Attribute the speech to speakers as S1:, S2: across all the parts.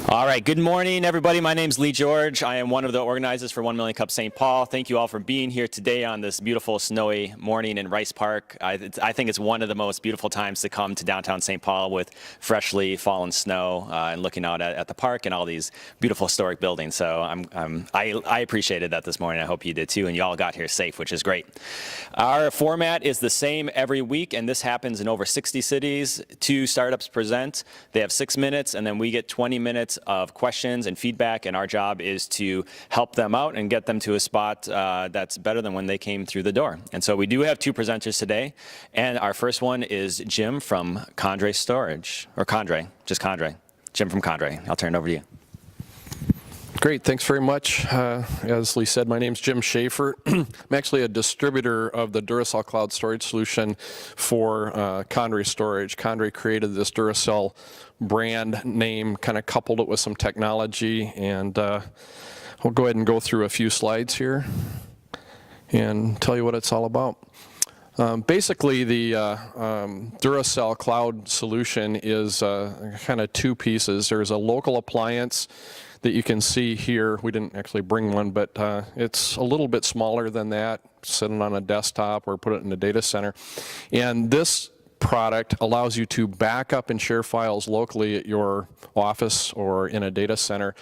S1: All right, good morning, everybody. My name's Lee George. I am one of the organizers for 1 Million Cup St. Paul. Thank you all for being here today on this beautiful snowy morning in Rice Park. I think it's one of the most beautiful times to come to downtown St. Paul with freshly fallen snow and looking out at the park and all these beautiful historic buildings. So I appreciated that this morning. I hope you did too, and you all got here safe, which is great. Our format is the same every week, and this happens in over 60 cities. 2 startups present. They have 6 minutes, and then we get 20 minutes of questions and feedback, and our job is to help them out and get them to a spot that's better than when they came through the door. And so we do have 2 presenters today, and our first one is Jim from Condre Storage, or Condre, just Condre. Jim from Condre. I'll turn it over to you.
S2: Great, thanks very much. As Lee said, my name's Jim Schaefer. I'm actually a distributor of the Duracell Cloud Storage Solution for Condre Storage. Condre created this Duracell brand name, kind of coupled it with some technology, and we'll go ahead and go through a few slides here and tell you what it's all about. Basically, the Duracell Cloud Solution is kind of 2 pieces. There's a local appliance that you can see here. We didn't actually bring one, but it's a little bit smaller than that, sitting on a desktop or put it in a data center. And this product allows you to back up and share files locally at your office or in a data center.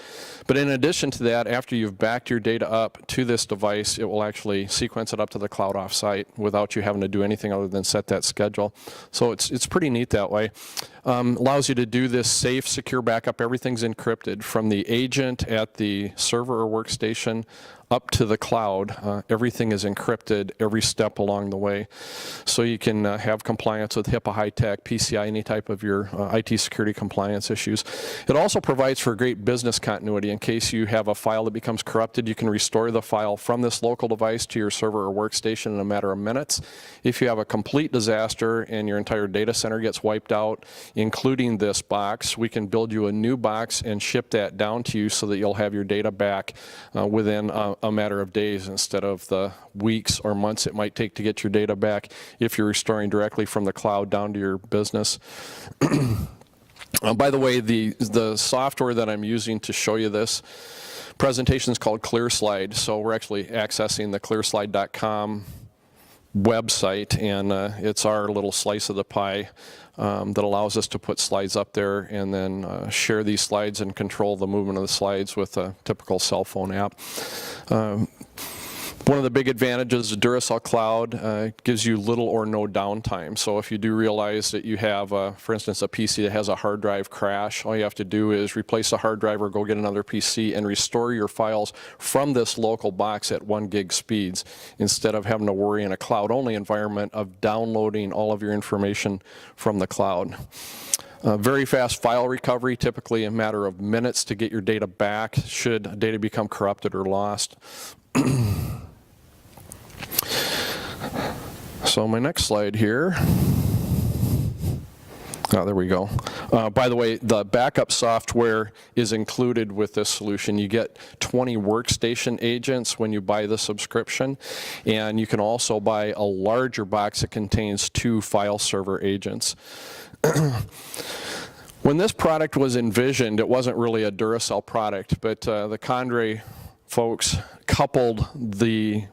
S2: But in addition to that, after you've backed your data up to this device, it will actually sequence it up to the cloud offsite without you having to do anything other than set that schedule. So it's pretty neat that way. Allows you to do this safe, secure backup. Everything's encrypted from the agent at the server or workstation up to the cloud. Everything is encrypted every step along the way. So you can have compliance with HIPAA, high-tech, PCI, any type of your IT security compliance issues. It also provides for great business continuity. In case you have a file that becomes corrupted, you can restore the file from this local device to your server or workstation in a matter of minutes. If you have a complete disaster and your entire data center gets wiped out, including this box, we can build you a new box and ship that down to you so that you'll have your data back within a matter of days instead of the weeks or months it might take to get your data back if you're restoring directly from the cloud down to your business. By the way, the software that I'm using to show you this presentation is called ClearSlide. So we're actually accessing the clearslide.com website, and it's our little slice of the pie that allows us to put slides up there and then share these slides and control the movement of the slides with a typical cell phone app. One of the big advantages of Duracell Cloud gives you little or no downtime. So if you do realize that you have, for instance, a PC that has a hard drive crash, all you have to do is replace the hard drive or go get another PC and restore your files from this local box at 1 gig speeds instead of having to worry in a cloud-only environment of downloading all of your information from the cloud. Very fast file recovery, typically a matter of minutes to get your data back should data become corrupted or lost. So my next slide here. Oh, there we go. By the way, the backup software is included with this solution. You get 20 workstation agents when you buy the subscription, and you can also buy a larger box that contains 2 file server agents. When this product was envisioned, it wasn't really a Duracell product, but the Condre folks coupled the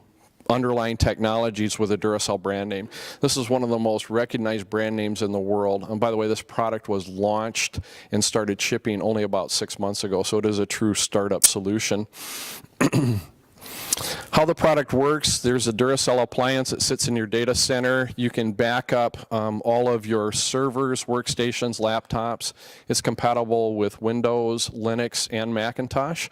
S2: underlying technologies with a Duracell brand name. This is one of the most recognized brand names in the world. And by the way, this product was launched and started shipping only about 6 months ago, so it is a true startup solution. How the product works, there's a Duracell appliance that sits in your data center. You can back up all of your servers, workstations, laptops. It's compatible with Windows, Linux, and Macintosh.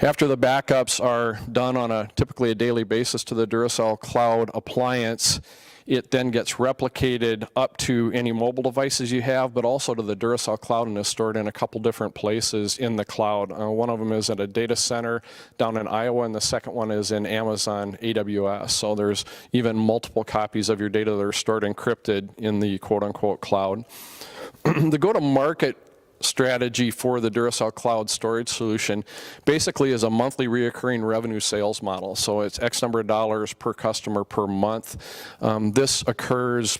S2: After the backups are done on typically a daily basis to the Duracell Cloud appliance, it then gets replicated up to any mobile devices you have, but also to the Duracell Cloud, and is stored in a couple different places in the cloud. One of them is at a data center down in Iowa, and the second one is in Amazon AWS. So there's even multiple copies of your data that are stored encrypted in the quote-unquote cloud. The go-to-market strategy for the Duracell Cloud Storage Solution basically is a monthly reoccurring revenue sales model. So it's X number of dollars per customer per month. This occurs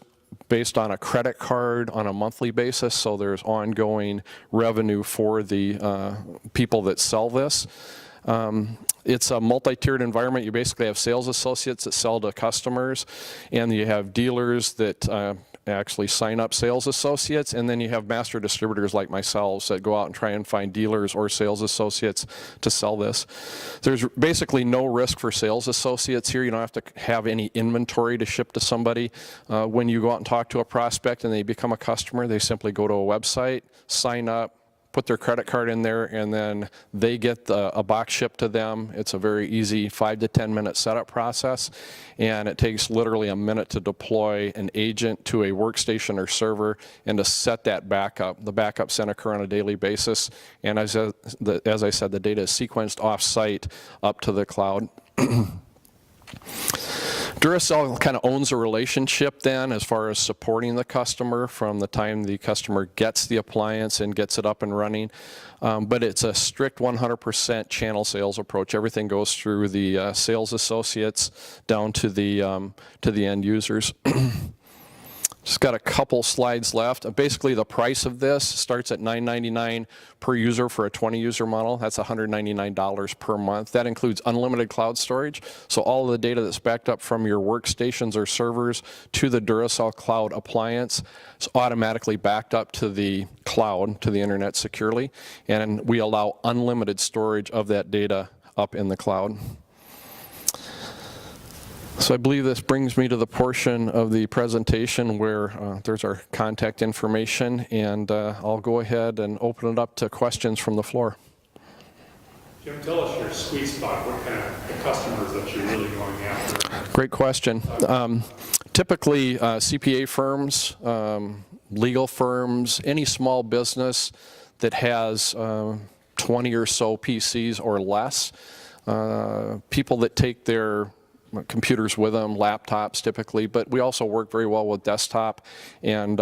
S2: based on a credit card on a monthly basis, so there's ongoing revenue for the people that sell this. It's a multi-tiered environment. You basically have sales associates that sell to customers, and you have dealers that actually sign up sales associates, and then you have master distributors like myself that go out and try and find dealers or sales associates to sell this. There's basically no risk for sales associates here. You don't have to have any inventory to ship to somebody. When you go out and talk to a prospect and they become a customer, they simply go to a website, sign up, put their credit card in there, and then they get a box shipped to them. It's a very easy 5 to 10 minute setup process, and it takes literally a minute to deploy an agent to a workstation or server and to set that backup. The backups then occur on a daily basis, and as I said, the data is sequenced off-site up to the cloud. Duracell kind of owns a relationship then as far as supporting the customer from the time the customer gets the appliance and gets it up and running. But it's a strict 100% channel sales approach. Everything goes through the sales associates down to the end users. Just got a couple slides left. Basically, the price of this starts at $9.99 per user for a 20-user model. That's $199 per month. That includes unlimited cloud storage. So all of the data that's backed up from your workstations or servers to the Duracell cloud appliance is automatically backed up to the cloud, to the internet securely. And we allow unlimited storage of that data up in the cloud. So I believe this brings me to the portion of the presentation where there's our contact information, and I'll go ahead and open it up to questions from the floor.
S3: Jim, tell us your sweet spot, what kind of customers that you're really going after.
S2: Great question. Typically CPA firms, legal firms, any small business that has 20 or so PCs or less, people that take their computers with them, laptops typically, but we also work very well with desktop and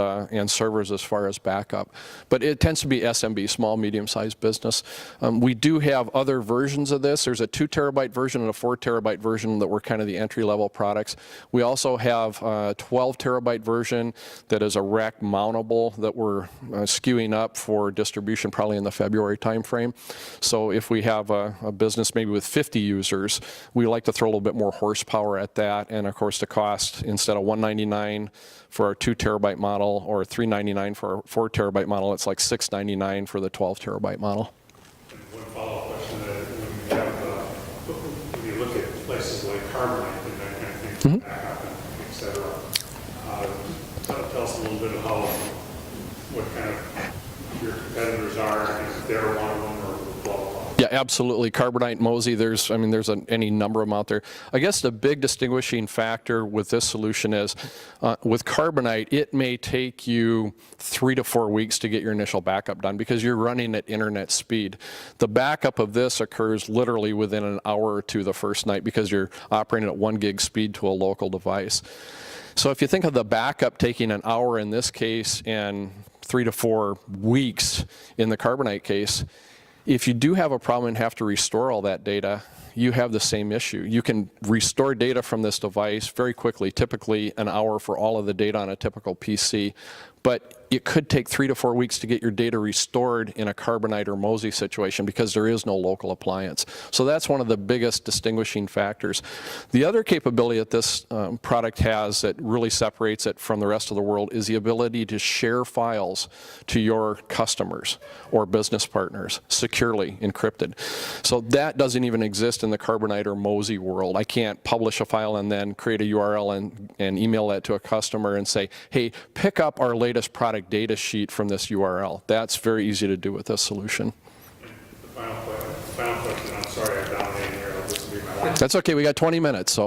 S2: servers as far as backup. But it tends to be SMB, small, medium-sized business. We do have other versions of this. There's a 2 terabyte version and a 4 terabyte version that were kind of the entry-level products. We also have a 12 terabyte version that is a rack mountable that we're skewing up for distribution probably in the February timeframe. So if we have a business maybe with 50 users, we like to throw a little bit more horsepower at that, and of course the cost, instead of $199 for our 2 terabyte model or $399 for our 4 terabyte model, it's like $699 for the 12 terabyte model.
S3: And one follow-up question, when you look at places like Carbonite and that kind of thing, backup and et cetera, tell us a little bit about what kind of your competitors are, and if they're one of them, or blah, blah, blah.
S2: Yeah, absolutely. Carbonite, Mozy, there's any number of them out there. I guess the big distinguishing factor with this solution is with Carbonite, it may take you 3 to 4 weeks to get your initial backup done because you're running at internet speed. The backup of this occurs literally within an hour or two the first night because you're operating at 1 gig speed to a local device. So if you think of the backup taking an hour in this case and 3 to 4 weeks in the Carbonite case, if you do have a problem and have to restore all that data, you have the same issue. You can restore data from this device very quickly, typically an hour for all of the data on a typical PC. But it could take 3 to 4 weeks to get your data restored in a Carbonite or Mozy situation because there is no local appliance. So that's one of the biggest distinguishing factors. The other capability that this product has that really separates it from the rest of the world is the ability to share files to your customers or business partners securely encrypted. So that doesn't even exist in the Carbonite or Mozy world. I can't publish a file and then create a URL and email that to a customer and say, hey, pick up our latest product data sheet from this URL. That's very easy to do with this solution.
S3: The final question, I'm sorry I'm dominating here, this will be my last.
S2: That's okay, we got 20 minutes, so.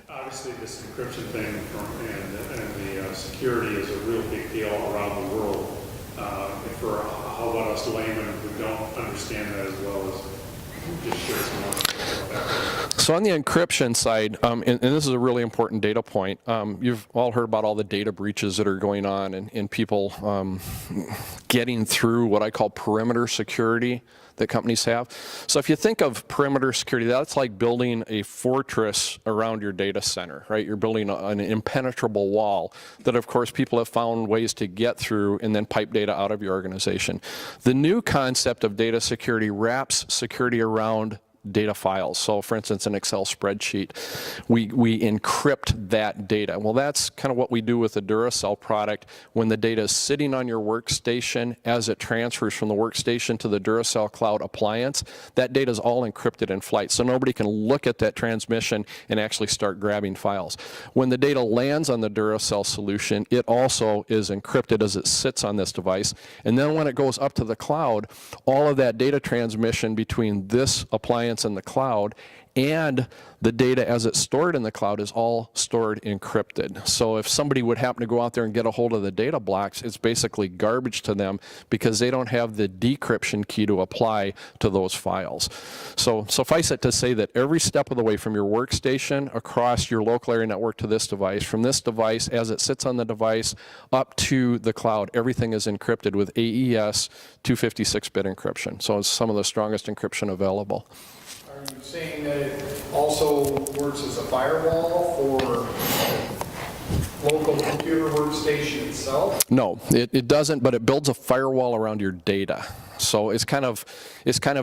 S3: Obviously this encryption thing and the security is a real big deal around the world. For how about us laymen who don't understand that as well as just share some more about that?
S2: So on the encryption side, and this is a really important data point, you've all heard about all the data breaches that are going on and people getting through what I call perimeter security. that companies have. So if you think of perimeter security, that's like building a fortress around your data center, right? You're building an impenetrable wall that, of course, people have found ways to get through and then pipe data out of your organization. The new concept of data security wraps security around data files. So for instance, an Excel spreadsheet, we encrypt that data. Well, that's kind of what we do with the Duracell product. When the data is sitting on your workstation, as it transfers from the workstation to the Duracell cloud appliance, that data is all encrypted in flight. So nobody can look at that transmission and actually start grabbing files. When the data lands on the Duracell solution, it also is encrypted as it sits on this device. And then when it goes up to the cloud, all of that data transmission between this appliance in the cloud and the data as it's stored in the cloud is all stored encrypted. So if somebody would happen to go out there and get a hold of the data blocks, it's basically garbage to them because they don't have the decryption key to apply to those files. So suffice it to say that every step of the way from your workstation across your local area network to this device, from this device as it sits on the device up to the cloud, everything is encrypted with AES 256-bit encryption. So it's some of the strongest encryption available.
S4: Are you saying that it also works as a firewall for local computer workstation itself?
S2: No, it doesn't, but it builds a firewall around your data. So it's kind of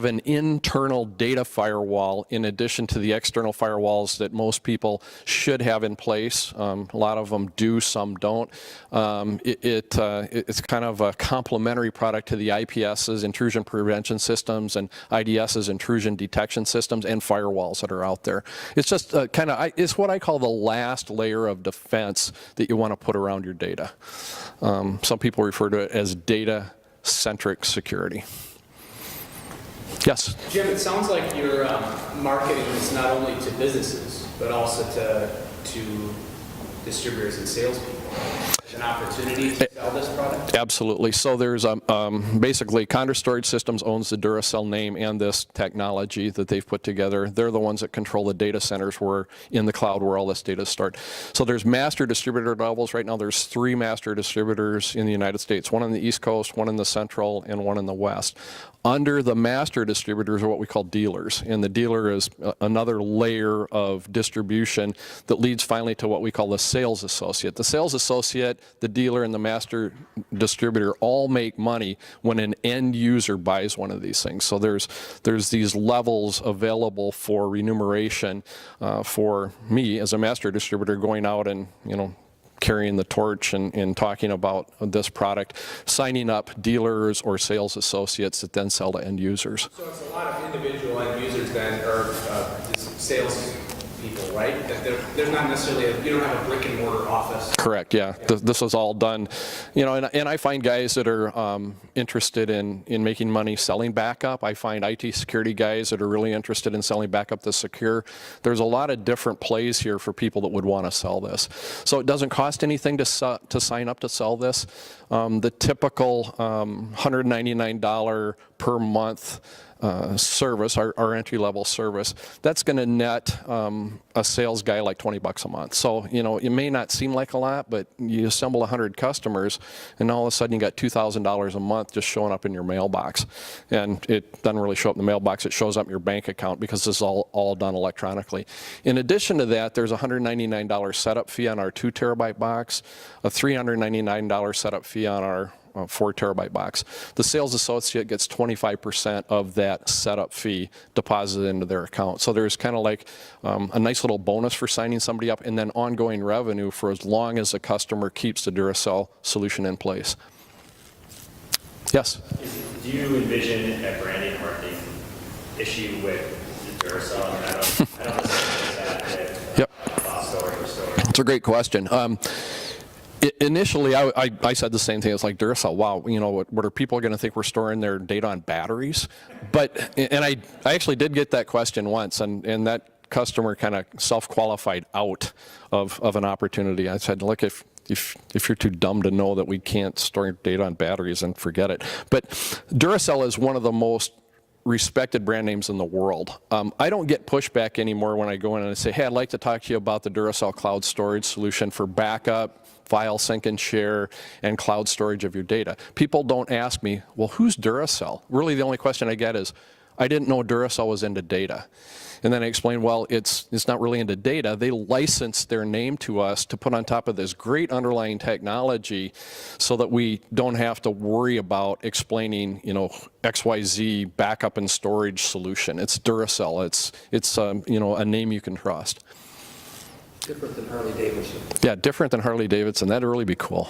S2: an internal data firewall in addition to the external firewalls that most people should have in place. A lot of them do, some don't. It's kind of a complementary product to the IPS's, intrusion prevention systems, and IDS's, intrusion detection systems, and firewalls that are out there. It's just it's what I call the last layer of defense that you want to put around your data. Some people refer to it as data-centric security. Yes?
S5: Jim, it sounds like you're marketing this not only to businesses, but also to distributors and salespeople. An opportunity to sell this product?
S2: Absolutely. So there's basically Condre Storage Systems owns the Duracell name and this technology that they've put together. They're the ones that control the data centers where in the cloud where all this data is stored. So there's master distributor levels. Right now there's 3 master distributors in the United States, one on the East Coast, one in the Central, and one in the West. Under the master distributors are what we call dealers, and the dealer is another layer of distribution that leads finally to what we call the sales associate. The sales associate, the dealer, and the master distributor all make money when an end user buys one of these things. So there's these levels available for remuneration for me as a master distributor going out and, carrying the torch and talking about this product, signing up dealers or sales associates that then sell to end users.
S5: So it's a lot of individual end users then, or sales people, right? That there's not necessarily, you don't have a brick and mortar office.
S2: Correct, yeah. This is all done, and I find guys that are interested in making money selling backup. I find IT security guys that are really interested in selling backup to secure. There's a lot of different plays here for people that would want to sell this. So it doesn't cost anything to sign up to sell this. The typical $199 per month service, our entry-level service, that's going to net a sales guy like $20 a month. So, it may not seem like a lot, but you assemble 100 customers, and all of a sudden you got $2,000 a month just showing up in your mailbox. And it doesn't really show up in the mailbox, it shows up in your bank account because this is all done electronically. In addition to that, there's a $199 setup fee on our 2 terabyte box, a $399 setup fee on our 4 terabyte box. The sales associate gets 25% of that setup fee deposited into their account. So there's kind of like a nice little bonus for signing somebody up and then ongoing revenue for as long as the customer keeps the Duracell solution in place. Yes?
S1: Do you envision a branding or marketing issue with the Duracell? I don't necessarily that
S2: Yep.
S1: storage or storage.
S2: That's a great question. Initially, I said the same thing. It's like Duracell. Wow, what are people going to think we're storing their data on batteries? And I actually did get that question once, and that customer kind of self-qualified out of an opportunity. I said, look, if you're too dumb to know that we can't store data on batteries, then forget it. But Duracell is one of the most respected brand names in the world. I don't get pushback anymore when I go in and I say, hey, I'd like to talk to you about the Duracell cloud storage solution for backup, file sync and share, and cloud storage of your data. People don't ask me, well, who's Duracell? Really, the only question I get is, I didn't know Duracell was into data. And then I explained, well, it's not really into data. They license their name to us to put on top of this great underlying technology so that we don't have to worry about explaining, XYZ backup and storage solution. It's Duracell. It's a name you can trust.
S6: Different than Harley Davidson.
S2: Yeah, different than Harley Davidson. That'd really be cool.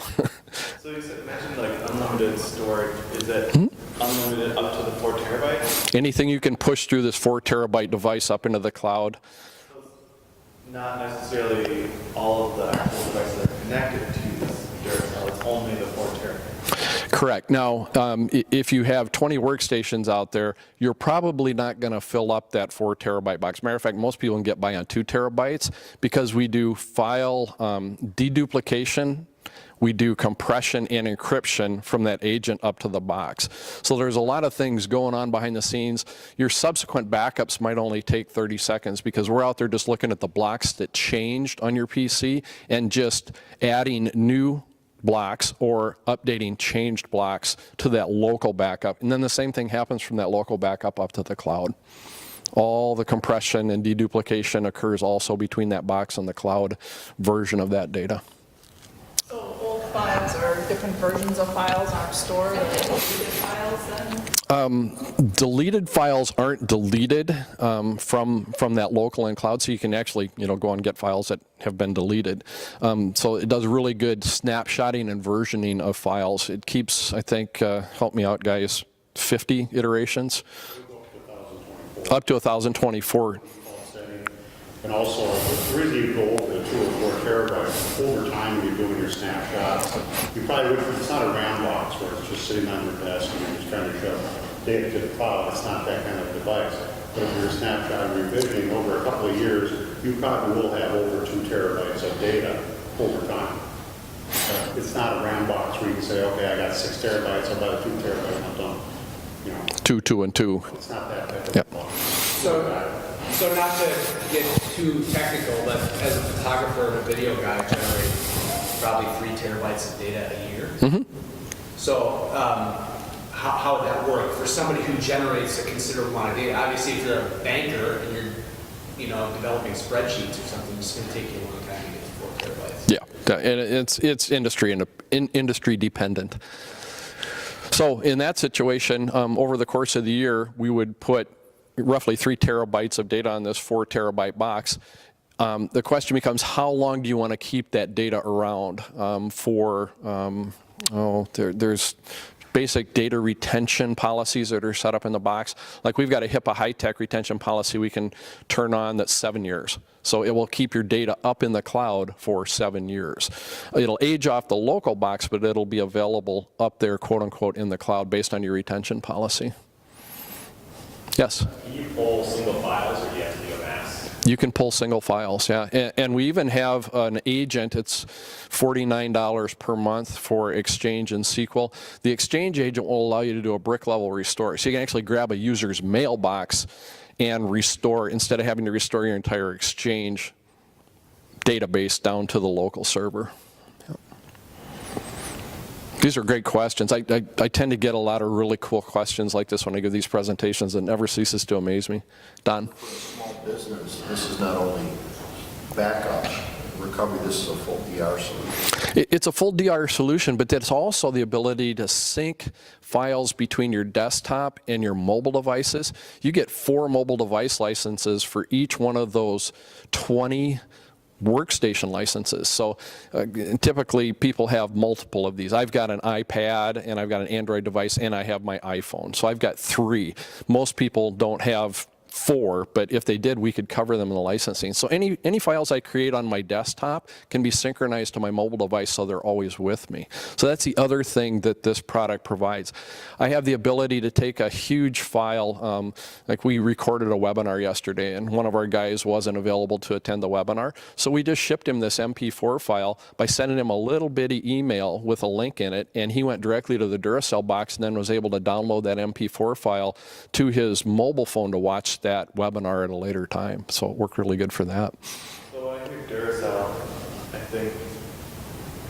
S7: So you said, mentioned like unlimited storage. Is it unlimited up to the 4 terabytes?
S2: Anything you can push through this 4 terabyte device up into the cloud.
S7: Not necessarily all of the actual devices that are connected to this Duracell. It's only the 4 terabytes.
S2: Correct. Now, if you have 20 workstations out there, you're probably not going to fill up that 4 terabyte box. Matter of fact, most people can get by on 2 terabytes because we do file deduplication, we do compression and encryption from that agent up to the box. So there's a lot of things going on behind the scenes. Your subsequent backups might only take 30 seconds because we're out there just looking at the blocks that changed on your PC and just adding new blocks or updating changed blocks to that local backup. And then the same thing happens from that local backup up to the cloud. All the compression and deduplication occurs also between that box and the cloud version of that data.
S8: So old files or different versions of files aren't stored, or deleted files then?
S2: Deleted files aren't deleted from that local and cloud, so you can actually go and get files that have been deleted. So it does really good snapshotting and versioning of files. It keeps, I think, help me out guys, 50 iterations? Up to 1,024.
S3: And also, the reason you go over the 2 or 4 terabytes, over time when you're doing your snapshots, you probably would, it's not a round box where it's just sitting on your desk and you're just trying to shove data to the cloud. It's not that kind of device. But if you're a snapshot revisioning over a couple of years, you probably will have over 2 terabytes of data over time. It's not a round box where you can say, okay, I got 6 terabytes, I'll buy 2 terabytes, I'm done.
S2: 2 and 2.
S3: It's not that type of
S2: Yep.
S3: box.
S5: So not to get too technical, but as a photographer and a video guy, I generate probably 3 terabytes of data a year.
S2: Mm-hmm.
S5: So how would that work for somebody who generates a considerable amount of data? Obviously, if you're a banker and you're developing spreadsheets or something, it's going to take you a long time to get to 4 terabytes.
S2: Yeah, and it's industry dependent. So in that situation, over the course of the year, we would put roughly 3 terabytes of data on this 4 terabyte box. The question becomes, how long do you want to keep that data around there's basic data retention policies that are set up in the box. Like we've got a HIPAA high-tech retention policy we can turn on that's 7 years. So it will keep your data up in the cloud for 7 years. It'll age off the local box, but it'll be available up there, quote unquote, in the cloud based on your retention policy. Yes?
S7: Can you pull single files or do you have to do a mass?
S2: You can pull single files, yeah. And we even have an agent, it's $49 per month for Exchange and SQL. The Exchange agent will allow you to do a brick level restore. So you can actually grab a user's mailbox and restore, instead of having to restore your entire Exchange database down to the local server. These are great questions. I tend to get a lot of really cool questions like this when I give these presentations. It never ceases to amaze me. Don?
S6: For a small business, this is not only backup, recovery, this is a full DR solution.
S2: It's a full DR solution, but it's also the ability to sync files between your desktop and your mobile devices. You get 4 mobile device licenses for each one of those 20 workstation licenses. So typically people have multiple of these. I've got an iPad and I've got an Android device and I have my iPhone. So I've got 3. Most people don't have for, but if they did, we could cover them in the licensing. So any files I create on my desktop can be synchronized to my mobile device so they're always with me. So that's the other thing that this product provides. I have the ability to take a huge file, like we recorded a webinar yesterday and one of our guys wasn't available to attend the webinar. So we just shipped him this MP4 file by sending him a little bitty email with a link in it, and he went directly to the Duracell box and then was able to download that MP4 file to his mobile phone to watch that webinar at a later time. So it worked really good for that.
S7: So when I hear Duracell, I think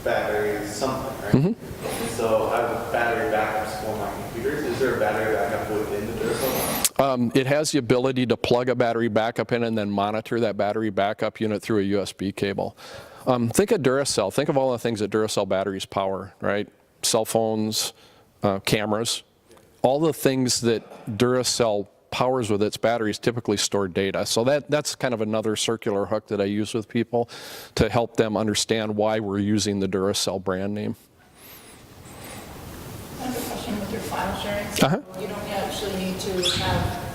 S7: battery is something, right?
S2: Mm-hmm.
S7: And so I have battery backups for my computers. Is there a battery backup within the Duracell box?
S2: It has the ability to plug a battery backup in and then monitor that battery backup unit through a USB cable. Think of Duracell. Think of all the things that Duracell batteries power, right? Cell phones, cameras. All the things that Duracell powers with its batteries typically store data. So that's kind of another circular hook that I use with people to help them understand why we're using the Duracell brand name.
S8: I have a question with your file sharing. So you don't actually need to have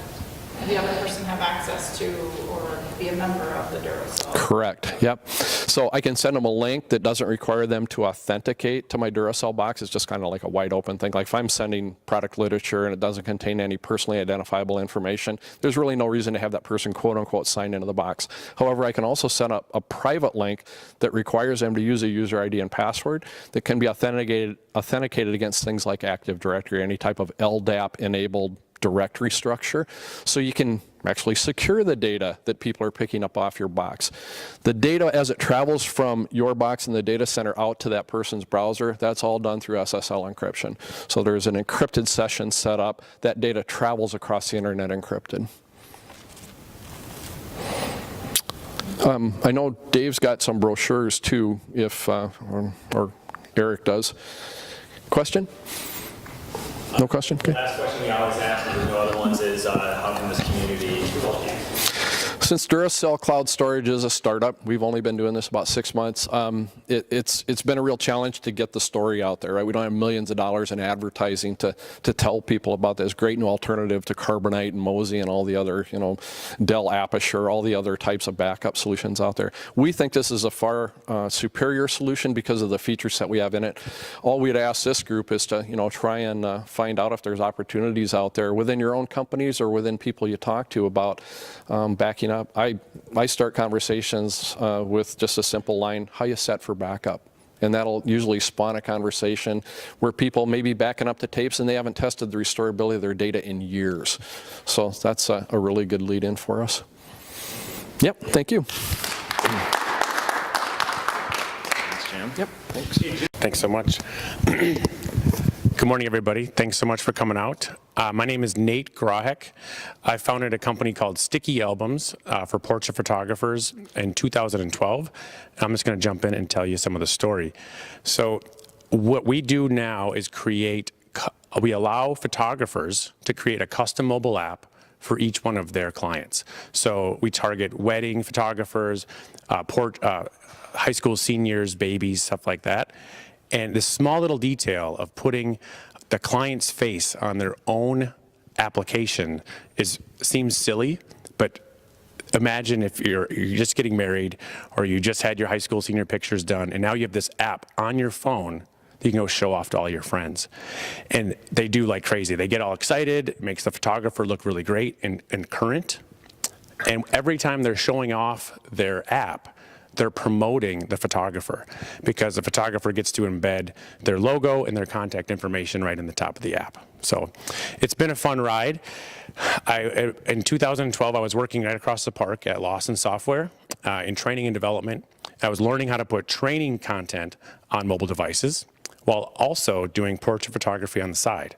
S8: the other person have access to or be a member of the Duracell.
S2: Correct, yep. So I can send them a link that doesn't require them to authenticate to my Duracell box. It's just kind of like a wide open thing. Like if I'm sending product literature and it doesn't contain any personally identifiable information, there's really no reason to have that person quote unquote sign into the box. However, I can also set up a private link that requires them to use a user ID and password that can be authenticated against things like Active Directory, any type of LDAP enabled directory structure, so you can actually secure the data that people are picking up off your box. The data as it travels from your box in the data center out to that person's browser, that's all done through SSL encryption. So there's an encrypted session set up. That data travels across the internet encrypted. I know Dave's got some brochures too, if or Eric does. Question? No question? Okay.
S1: The last question we always ask, and there's no other ones, is how can this community help you?
S2: Since Duracell Cloud Storage is a startup, we've only been doing this about 6 months. It's been a real challenge to get the story out there, right? We don't have millions of dollars in advertising to tell people about this great new alternative to Carbonite and Mozy and all the other, Dell Aperture, all the other types of backup solutions out there. We think this is a far superior solution because of the feature set we have in it. All we'd ask this group is to, try and find out if there's opportunities out there within your own companies or within people you talk to about backing up. I start conversations with just a simple line, how you set for backup? And that'll usually spawn a conversation where people may be backing up the tapes and they haven't tested the restorability of their data in years. So that's a really good lead in for us. Yep, thank you.
S1: Thanks, Jim.
S2: Yep, thanks.
S9: Thanks so much. Good morning, everybody. Thanks so much for coming out. My name is Nate Grahek. I founded a company called Sticky Albums for portrait photographers in 2012. I'm just going to jump in and tell you some of the story. So what we do now is we allow photographers to create a custom mobile app for each one of their clients. So we target wedding photographers, high school seniors, babies, stuff like that. And this small little detail of putting the client's face on their own application seems silly, but imagine if you're just getting married or you just had your high school senior pictures done and now you have this app on your phone that you can go show off to all your friends. And they do like crazy. They get all excited, it makes the photographer look really great and current. And every time they're showing off their app, they're promoting the photographer because the photographer gets to embed their logo and their contact information right in the top of the app. So it's been a fun ride. In 2012, I was working right across the park at Lawson Software in training and development. I was learning how to put training content on mobile devices while also doing portrait photography on the side.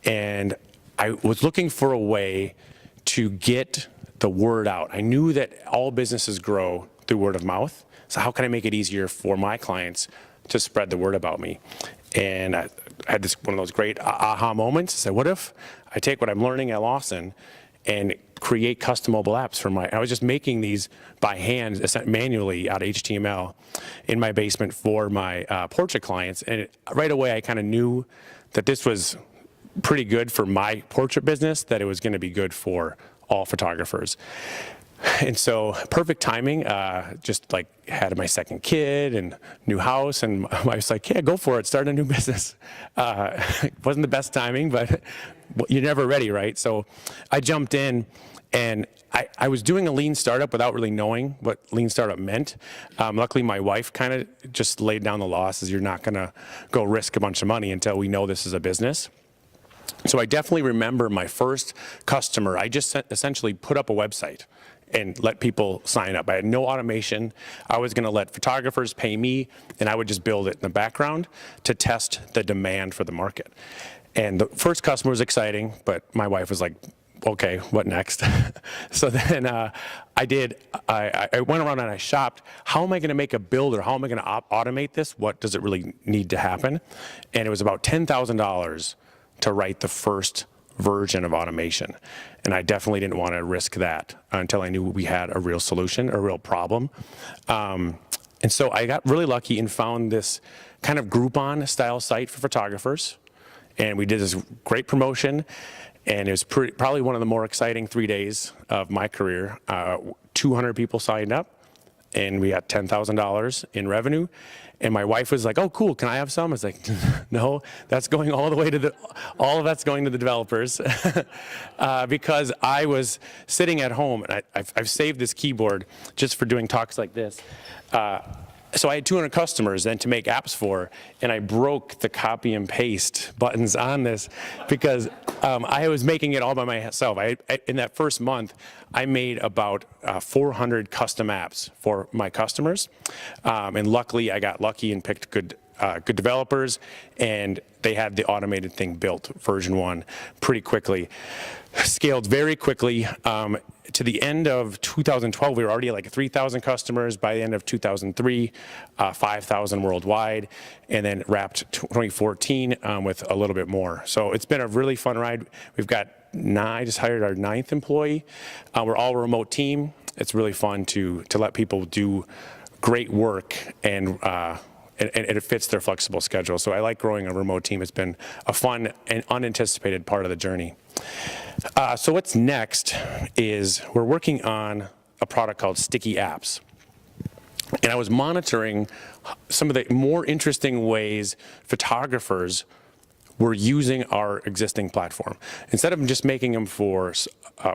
S9: And I was looking for a way to get the word out. I knew that all businesses grow through word of mouth. So how can I make it easier for my clients to spread the word about me? And I had one of those great aha moments. I said, what if I take what I'm learning at Lawson and create custom mobile apps for I was just making these by hand, manually out of HTML in my basement for my portrait clients. And right away, I kind of knew that this was pretty good for my portrait business, that it was going to be good for all photographers. And so perfect timing, just like had my second kid and new house, and my wife's like, yeah, go for it, start a new business. Wasn't the best timing, but you're never ready, right? So I jumped in, and I was doing a lean startup without really knowing what lean startup meant. Luckily, my wife kind of just laid down the law, says you're not gonna go risk a bunch of money until we know this is a business. So I definitely remember my first customer. I just essentially put up a website and let people sign up. I had no automation. I was gonna let photographers pay me, and I would just build it in the background to test the demand for the market. And the first customer was exciting, but my wife was like, okay, what next? So then I went around and I shopped, how am I gonna make a build, or how am I gonna automate this? What does it really need to happen? And it was about $10,000 to write the first version of automation. And I definitely didn't want to risk that until I knew we had a real solution, a real problem. And so I got really lucky and found this kind of Groupon style site for photographers. And we did this great promotion, and it was probably one of the more exciting 3 days of my career. 200 people signed up, and we got $10,000 in revenue. And my wife was like, oh, cool, can I have some? I was like, no, that's going all the way to all of that's going to the developers. Because I was sitting at home, and I've saved this keyboard just for doing talks like this. So I had 200 customers then to make apps for, and I broke the copy and paste buttons on this because I was making it all by myself. In that first month, I made about 400 custom apps for my customers. And luckily, I got lucky and picked good developers, and they had the automated thing built, version 1, pretty quickly. Scaled very quickly. To the end of 2012, we were already at like 3,000 customers. By the end of 2003, 5,000 worldwide, and then wrapped 2014 with a little bit more. So it's been a really fun ride. We've got I just hired our 9th employee. We're all a remote team. It's really fun to let people do great work, and it fits their flexible schedule. So I like growing a remote team. It's been a fun and unanticipated part of the journey. So what's next is we're working on a product called Sticky Apps. And I was monitoring some of the more interesting ways photographers were using our existing platform. Instead of just making them for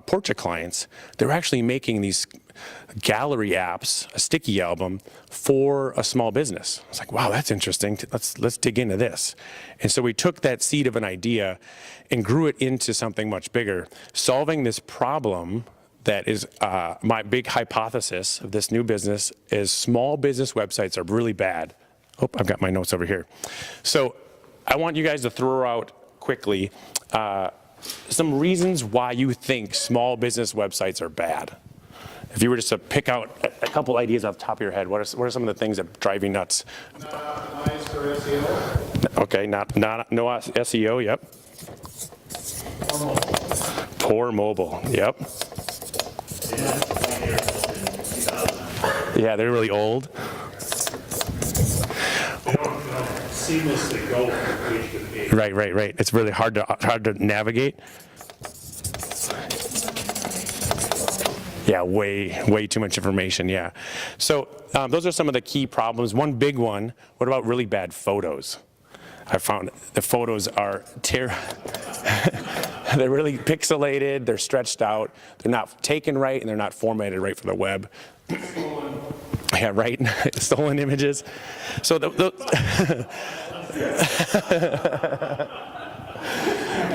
S9: portrait clients, they're actually making these gallery apps, a sticky album, for a small business. I was like, wow, that's interesting. Let's dig into this. And so we took that seed of an idea and grew it into something much bigger, solving this problem that is my big hypothesis of this new business is small business websites are really bad. Oh, I've got my notes over here. So I want you guys to throw out quickly some reasons why you think small business websites are bad. If you were just to pick out a couple ideas off the top of your head, what are some of the things that drive you nuts?
S4: Not nice for SEO.
S9: Okay, no SEO, yep. Poor mobile, yep. Yeah, they're really old.
S3: They don't seamlessly go from page to page.
S9: Right. It's really hard to navigate. Yeah, way too much information, yeah. So those are some of the key problems. One big one, what about really bad photos? I found the photos are they're really pixelated, they're stretched out, they're not taken right, and they're not formatted right for the web. Yeah, right, stolen images. So what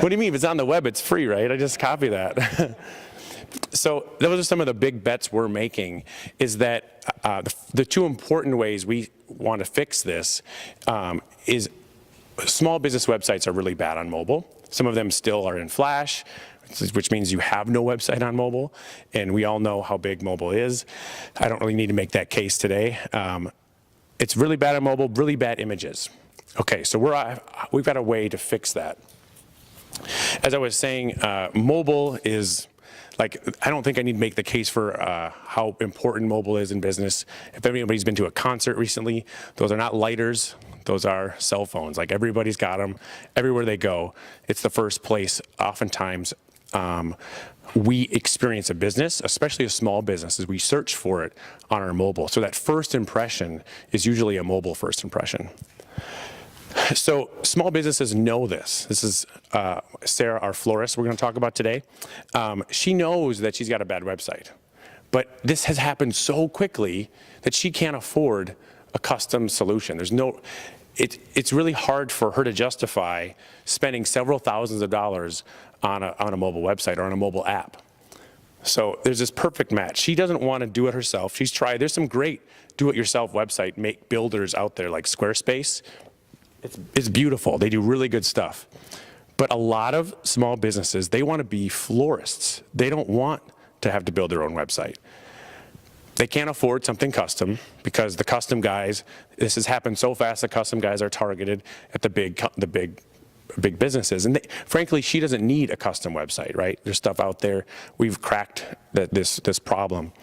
S9: do you mean? If it's on the web, it's free, right? I just copy that. So those are some of the big bets we're making, is that the two important ways we want to fix this is small business websites are really bad on mobile. Some of them still are in Flash, which means you have no website on mobile, and we all know how big mobile is. I don't really need to make that case today. It's really bad on mobile, really bad images. Okay, so we've got a way to fix that. As I was saying, mobile is, like, I don't think I need to make the case for how important mobile is in business. If anybody's been to a concert recently, those are not lighters, those are cell phones. Like, everybody's got them everywhere they go. It's the first place, oftentimes, we experience a business, especially a small business, as we search for it on our mobile. So that first impression is usually a mobile first impression. So small businesses know this. This is Sarah, our florist, we're going to talk about today. She knows that she's got a bad website, but this has happened so quickly that she can't afford a custom solution. It's really hard for her to justify spending several thousands of dollars on a mobile website or on a mobile app. So there's this perfect match. She doesn't want to do it herself. She's tried. There's some great do-it-yourself website builders out there like Squarespace. It's beautiful. They do really good stuff. But a lot of small businesses, they want to be florists. They don't want to have to build their own website. They can't afford something custom because the custom guys, this has happened so fast, the custom guys are targeted at the big businesses. And frankly, she doesn't need a custom website, right? There's stuff out there. We've cracked this problem.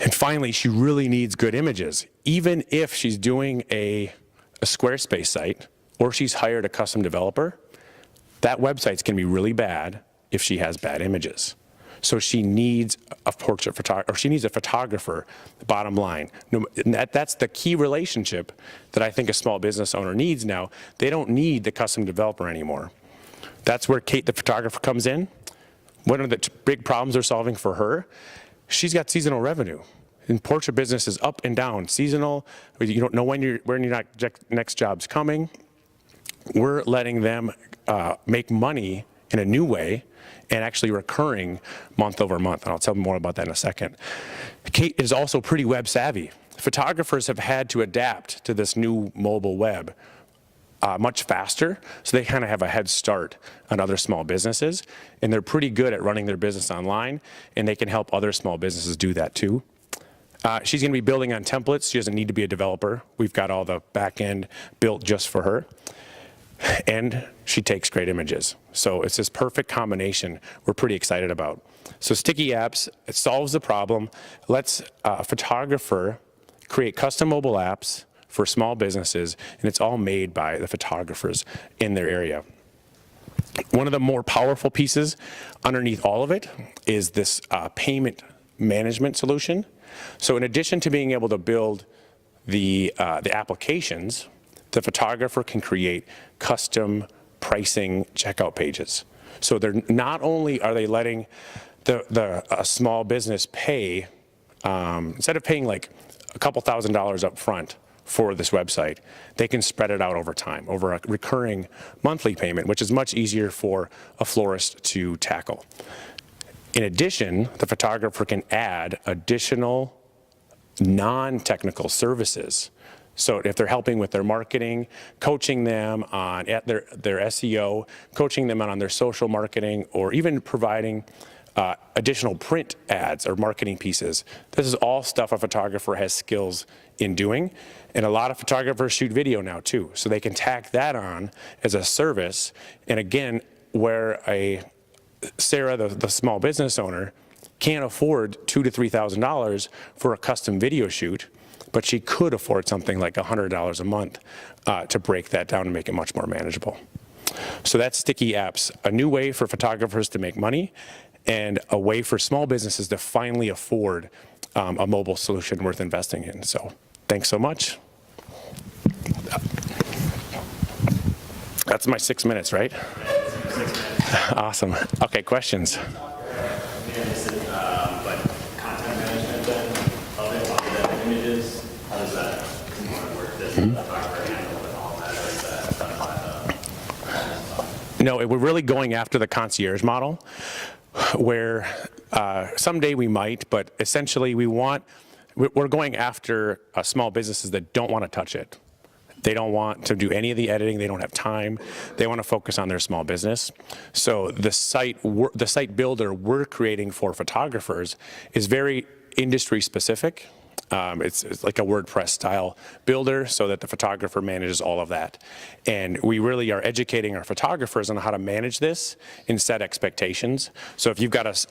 S9: And finally, she really needs good images. Even if she's doing a Squarespace site or she's hired a custom developer, that website's going to be really bad if she has bad images. So she needs a portrait photographer, or she needs a photographer, bottom line. That's the key relationship that I think a small business owner needs now. They don't need the custom developer anymore. That's where Kate, the photographer, comes in. One of the big problems they're solving for her, she's got seasonal revenue. And portrait business is up and down, seasonal. You don't know when your next job's coming. We're letting them make money in a new way and actually recurring month over month. And I'll tell you more about that in a second. Kate is also pretty web savvy. Photographers have had to adapt to this new mobile web much faster, so they kind of have a head start on other small businesses. And they're pretty good at running their business online, and they can help other small businesses do that too. She's going to be building on templates. She doesn't need to be a developer. We've got all the back end built just for her. And she takes great images. So it's this perfect combination we're pretty excited about. So Sticky Apps, it solves the problem. Lets a photographer create custom mobile apps for small businesses, and it's all made by the photographers in their area. One of the more powerful pieces underneath all of it is this payment management solution. So in addition to being able to build the applications, the photographer can create custom pricing checkout pages. So they're not only are they letting a small business pay, instead of paying like a couple $1,000s up front for this website, they can spread it out over time, over a recurring monthly payment, which is much easier for a florist to tackle. In addition, the photographer can add additional non-technical services. So if they're helping with their marketing, coaching them on their SEO, coaching them on their social marketing, or even providing additional print ads or marketing pieces. This is all stuff a photographer has skills in doing. And a lot of photographers shoot video now too. So they can tack that on as a service. And again, where Sarah, the small business owner, can't afford $2,000 to $3,000 for a custom video shoot, but she could afford something like $100 a month to break that down and make it much more manageable. So that's Sticky Apps, a new way for photographers to make money and a way for small businesses to finally afford a mobile solution worth investing in. So thanks so much. That's my 6 minutes, right? Awesome. Okay, questions?
S1: But content management then, of it, on the images, how does that work? Does the photographer handle with all that, or is that done by the...
S9: No, we're really going after the concierge model, where someday we might, but essentially we're going after small businesses that don't want to touch it. They don't want to do any of the editing. They don't have time. They want to focus on their small business. So the site builder we're creating for photographers is very industry specific. It's like a WordPress style builder so that the photographer manages all of that. And we really are educating our photographers on how to manage this and set expectations. So if you've got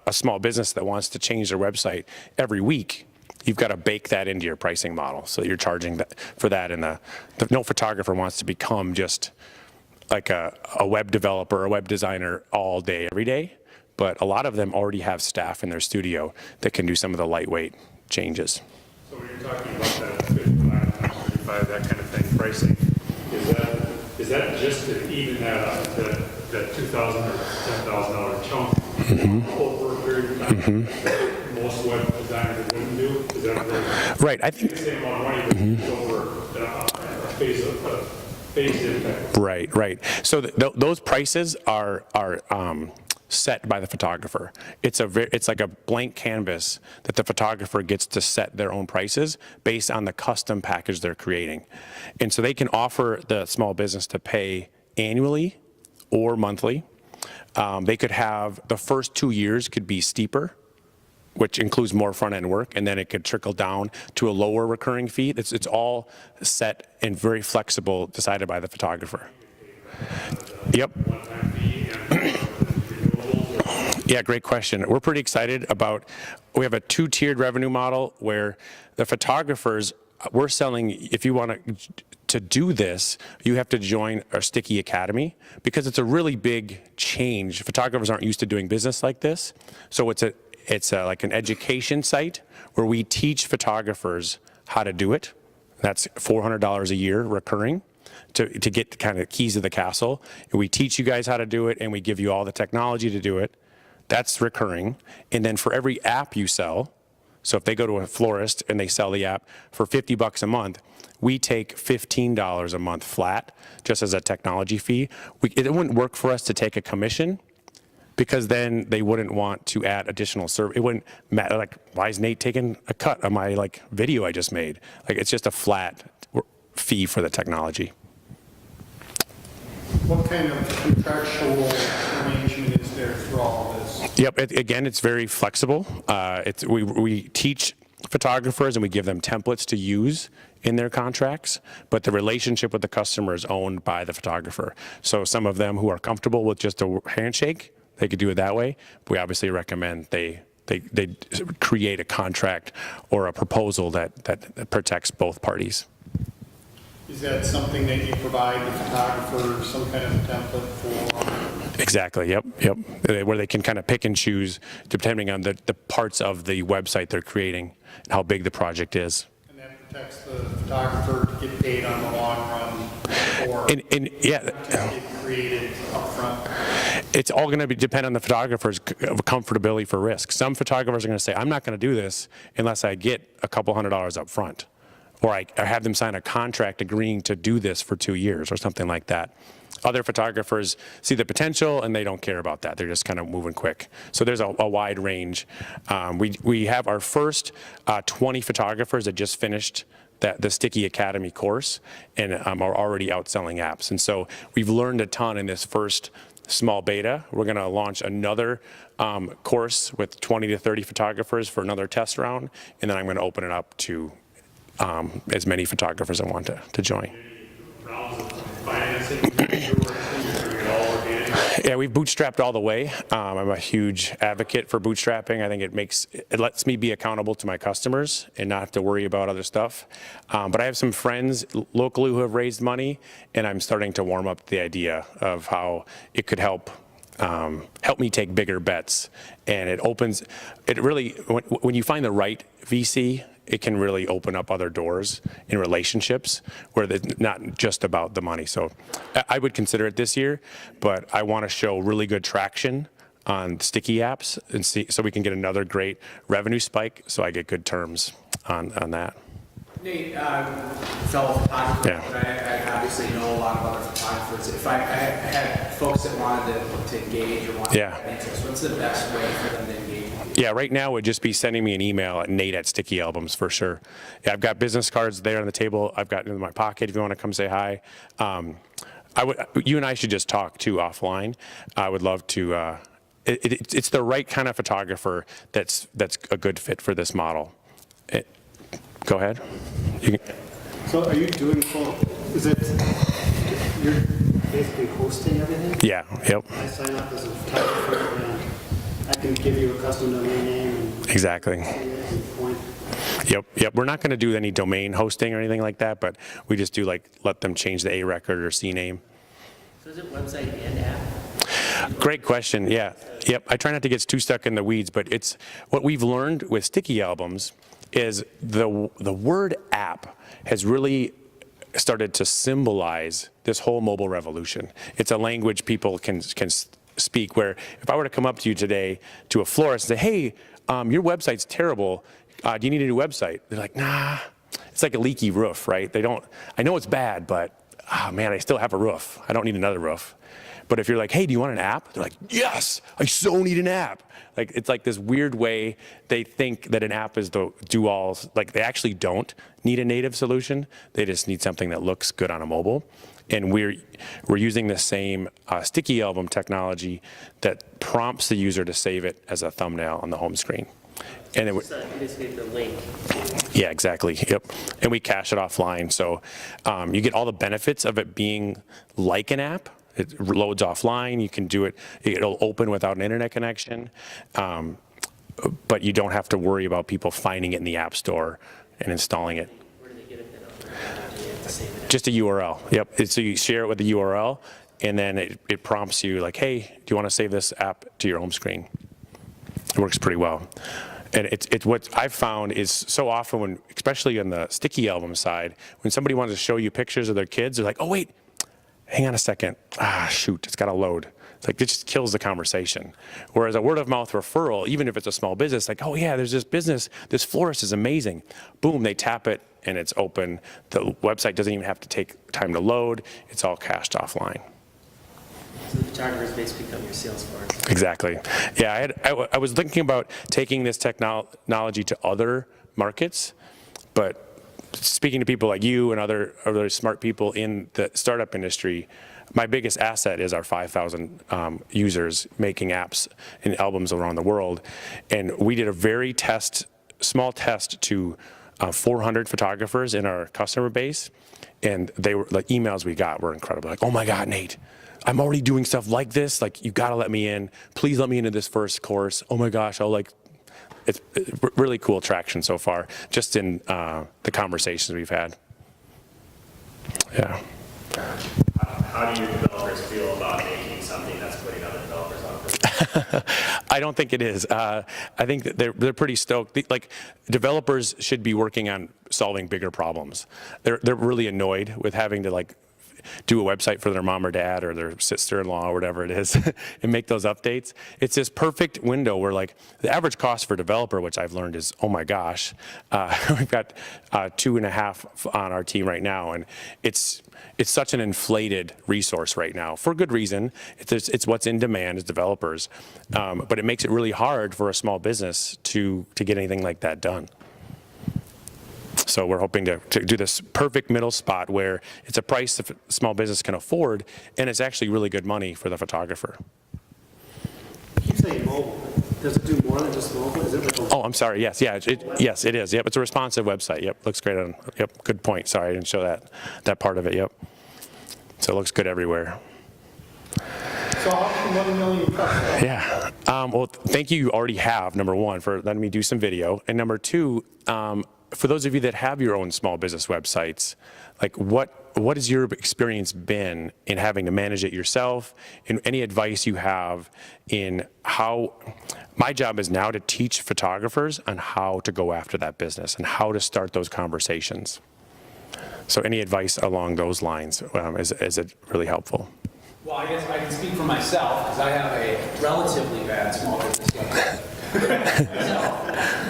S9: a small business that wants to change their website every week, you've got to bake that into your pricing model. So you're charging for that, and no photographer wants to become just like a web developer, a web designer all day, every day. But a lot of them already have staff in their studio that can do some of the lightweight changes.
S3: So when you're talking about that 55, 35, that kind of thing, pricing, is that just to even that up, that $2,000 or $10,000 chunk over a period of time? Most web designers wouldn't do? Is that really?
S9: Right, I think.
S3: The same amount of money, but it's over a phase impact.
S9: Right. So those prices are set by the photographer. It's like a blank canvas that the photographer gets to set their own prices based on the custom package they're creating. And so they can offer the small business to pay annually or monthly. They could have the first 2 years could be steeper, which includes more front-end work, and then it could trickle down to a lower recurring fee. It's all set and very flexible, decided by the photographer. Yep. Yeah, great question. We're pretty excited about, we have a 2-tiered revenue model where the photographers, we're selling, if you want to do this, you have to join our Sticky Academy because it's a really big change. Photographers aren't used to doing business like this. So it's like an education site where we teach photographers how to do it. That's $400 a year recurring to get the kind of keys to the castle. And we teach you guys how to do it, and we give you all the technology to do it. That's recurring. And then for every app you sell, so if they go to a florist and they sell the app for $50 a month, we take $15 a month flat just as a technology fee. It wouldn't work for us to take a commission, because then they wouldn't want to add additional service. It wouldn't matter, like, why is Nate taking a cut of my video I just made? It's just a flat fee for the technology.
S4: What kind of contractual arrangement is there for all this?
S9: Yep, again, it's very flexible. We teach photographers and we give them templates to use in their contracts, but the relationship with the customer is owned by the photographer. So some of them who are comfortable with just a handshake, they could do it that way. We obviously recommend they create a contract or a proposal that protects both parties.
S4: Is that something that you provide the photographer some kind of template for?
S9: Exactly, yep. Where they can kind of pick and choose depending on the parts of the website they're creating and how big the project is.
S4: And that protects the photographer to get paid on the long run, or
S9: yeah,
S4: to get created upfront?
S9: It's all going to depend on the photographer's comfortability for risk. Some photographers are going to say, I'm not going to do this unless I get a couple $100s up front. Or I have them sign a contract agreeing to do this for 2 years or something like that. Other photographers see the potential and they don't care about that. They're just kind of moving quick. So there's a wide range. We have our first 20 photographers that just finished the Sticky Academy course and are already outselling apps. And so we've learned a ton in this first small beta. We're going to launch another course with 20 to 30 photographers for another test round. And then I'm going to open it up to as many photographers I want to join. Yeah, we've bootstrapped all the way. I'm a huge advocate for bootstrapping. I think it lets me be accountable to my customers and not have to worry about other stuff. But I have some friends locally who have raised money, and I'm starting to warm up to the idea of how it could help me take bigger bets. And it really, when you find the right VC, it can really open up other doors in relationships where it's not just about the money. So I would consider it this year, but I want to show really good traction on sticky apps and see, so we can get another great revenue spike, so I get good terms on that.
S5: Nate, fellow photographer,
S9: Yeah.
S5: but I obviously know a lot of other photographers. If I had folks that wanted to engage or wanted to have interest, what's the best way for them to engage?
S9: Yeah, right now would just be sending me an email at nate@stickyalbums for sure. Yeah, I've got business cards there on the table. I've got it in my pocket if you want to come say hi. You and I should just talk too offline. I would love to. It's the right kind of photographer that's a good fit for this model. Go ahead.
S10: So are you doing you're basically hosting everything?
S9: Yeah, yep.
S10: I sign up as a photographer and I can give you a custom domain name. And
S9: exactly.
S10: Point.
S9: Yep. We're not going to do any domain hosting or anything like that, but we just do let them change the A record or C name.
S11: So is it website and app?
S9: Great question. Yeah. Yep. I try not to get too stuck in the weeds, but it's what we've learned with sticky albums is the word app has really started to symbolize this whole mobile revolution. It's a language people can speak, where if I were to come up to you today to a florist and say, hey, your website's terrible, do you need a new website? They're like, nah, it's like a leaky roof, right? They don't, I know it's bad, but man, I still have a roof. I don't need another roof. But if you're like, hey, do you want an app? They're like, yes, I so need an app. Like, it's like this weird way they think that an app is the do-all. Like, they actually don't need a native solution. They just need something that looks good on a mobile. And we're using the same sticky album technology that prompts the user to save it as a thumbnail on the home screen. And it would
S11: basically the link.
S9: Yeah, exactly. Yep. And we cache it offline. So you get all the benefits of it being like an app. It loads offline. You can do it. It'll open without an internet connection. But you don't have to worry about people finding it in the App Store and installing it.
S11: Where do they get it then? Do you have to save it?
S9: Just a URL. Yep. So you share it with the URL, and then it prompts you like, hey, do you want to save this app to your home screen? It works pretty well. And it's what I've found is so often when, especially on the sticky album side, when somebody wants to show you pictures of their kids, they're like, oh, wait, hang on a second. Shoot, it's got to load. It's like, it just kills the conversation. Whereas a word of mouth referral, even if it's a small business, like, oh yeah, there's this business, this florist is amazing. Boom, they tap it and it's open. The website doesn't even have to take time to load. It's all cached offline.
S11: So the photographers basically become your sales force.
S9: Exactly. Yeah, I was thinking about taking this technology to other markets, but speaking to people like you and other smart people in the startup industry, my biggest asset is our 5,000 users making apps and albums around the world. And we did a very small test to 400 photographers in our customer base, and they were like, emails we got were incredible. Like, oh my God, Nate, I'm already doing stuff like this. Like, you gotta let me in. Please let me into this first course. Oh my gosh, it's really cool traction so far, just in the conversations we've had. Yeah.
S1: How do your developers feel about making something that's putting other developers on for
S9: I don't think it is. I think that they're pretty stoked. Like, developers should be working on solving bigger problems. They're really annoyed with having to like do a website for their mom or dad or their sister-in-law or whatever it is and make those updates. It's this perfect window where like the average cost for a developer, which I've learned is, oh my gosh, we've got 2.5 on our team right now, and it's such an inflated resource right now for good reason. It's what's in demand as developers, but it makes it really hard for a small business to get anything like that done. So we're hoping to do this perfect middle spot where it's a price that a small business can afford, and it's actually really good money for the photographer.
S10: You keep saying mobile. Does it do more than just mobile? Is it like a...
S9: Oh, I'm sorry. Yes, yeah, yes, it is. Yep, it's a responsive website. Yep, looks great on. Yep, good point. Sorry, I didn't show that part of it. Yep. So it looks good everywhere.
S4: So how can 1 million cups?
S9: Yeah. Well, thank you. You already have, number one, for letting me do some video, and number two, for those of you that have your own small business websites, like what has your experience been in having to manage it yourself, and any advice you have in how, my job is now to teach photographers on how to go after that business and how to start those conversations. So any advice along those lines is it really helpful?
S5: Well, I guess I can speak for myself because I have a relatively bad small business website.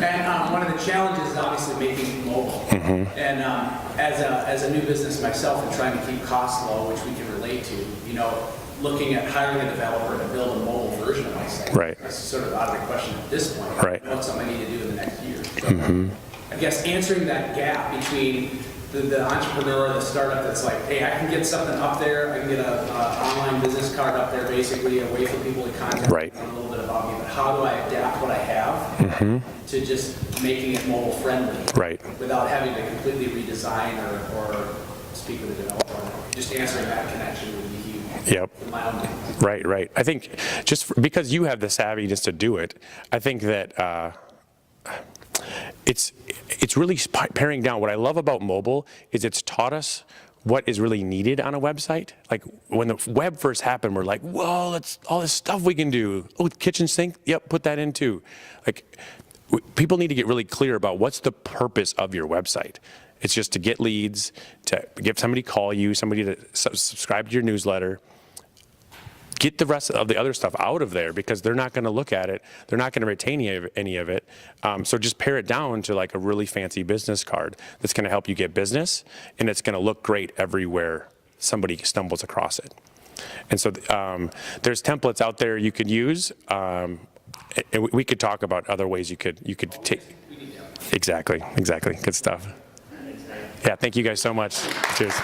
S5: And one of the challenges is obviously making it mobile. Mm-hmm. And as a new business myself and trying to keep costs low, which we can relate to, looking at hiring a developer to build a mobile version of my site. Right. That's sort of out of the question at this point.
S9: Right.
S5: What's something I need to do in the next year? So I guess answering that gap between the entrepreneur, the startup that's like, hey, I can get something up there, I can get an online business card up there, basically a way for people to contact me a little bit about me, but how do I adapt what I have to just making it mobile friendly without having to completely redesign or speak with a developer? Just answering that connection would be huge.
S9: Yep.
S5: In my own business.
S9: Right. I think just because you have the savviness to do it, I think that it's really paring down. What I love about mobile is it's taught us what is really needed on a website. Like when the web first happened, we're like, whoa, that's all this stuff we can do. Oh, kitchen sink, yep, put that in too. Like people need to get really clear about what's the purpose of your website. It's just to get leads, to get somebody to call you, somebody to subscribe to your newsletter. Get the rest of the other stuff out of there because they're not going to look at it. They're not going to retain any of it. So just pare it down to like a really fancy business card that's going to help you get business, and it's going to look great everywhere somebody stumbles across it. And so there's templates out there you could use. And we could talk about other ways you could take. Exactly. Good stuff. Yeah, thank you guys so much. Cheers.